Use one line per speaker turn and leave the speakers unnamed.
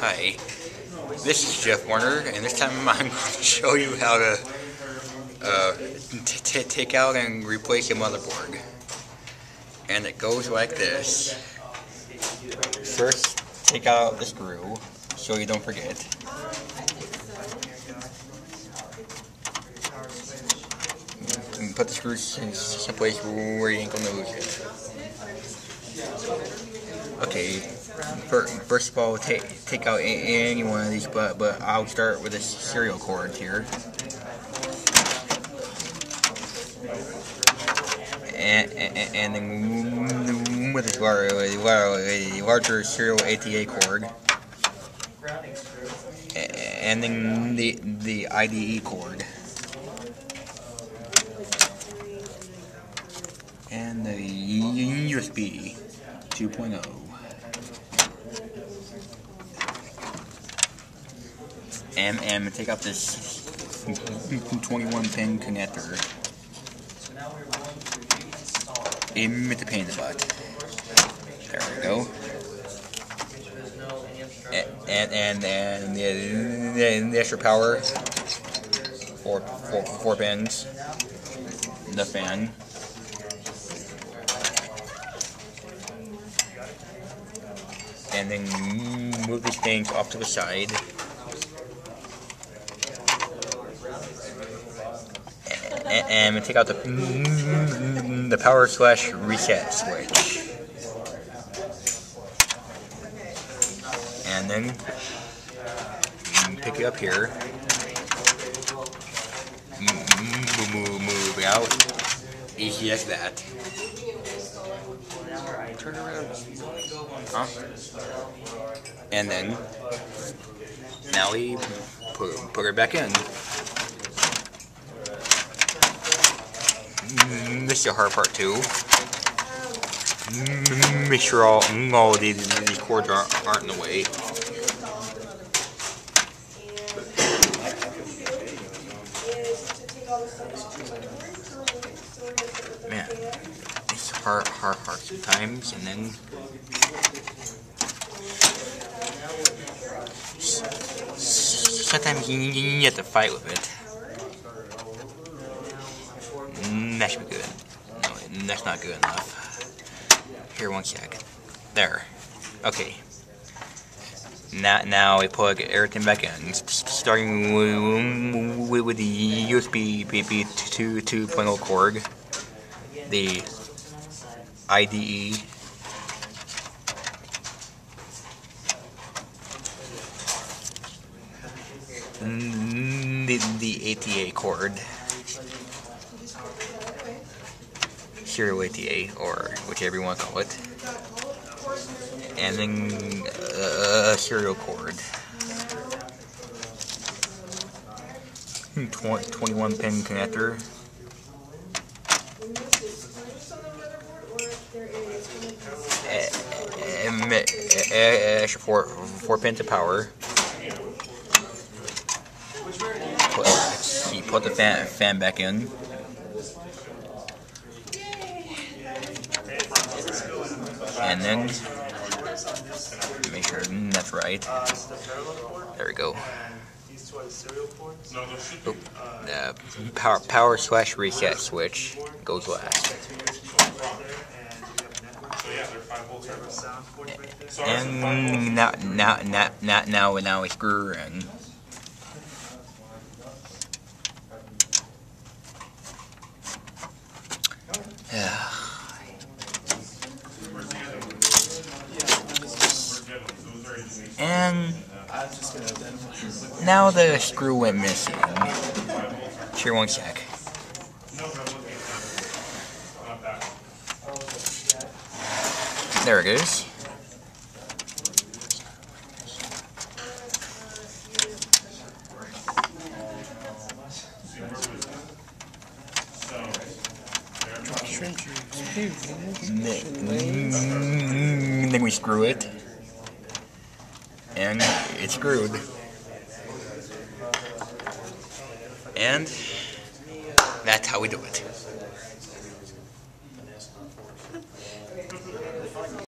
Hi, this is Jeff Warner, and this time I'm going to show you how to take out and replace a motherboard. And it goes like this. First, take out the screw, so you don't forget. And put the screws in someplace where you ain't gonna lose it. Okay, first of all, take out any one of these, but I'll start with this serial cord here. And then with this larger serial ATA cord, and then the IDE cord, and the USB 2.0. And take out this 21-pin connector. With the pain in the butt. There we go. And the extra power, four pins. The fan. And then move these things off to the side. And take out the power / reset switch. And then pick it up here. Move it out. Easy as that. Turn around. Huh? And then now we put it back in. This is the hard part too. Make sure all of these cords aren't in the way. Man, it's hard sometimes, and then sometimes you have to fight with it. That should be good. No, that's not good enough. Here, one sec. There. Okay. Now we plug everything back in, starting with the USB 2.0 cord, the IDE, the ATA cord, serial ATA, or whichever you want to call it, and then a serial cord, 21-pin connector, extra four pins of power. Put the fan back in. And then make sure that's right. There we go. Oh, the power / reset switch goes last. And now we screw her in. And now the screw went missing. Here, one sec. There it goes. Then we screw it. And it's screwed. And that's how we do it.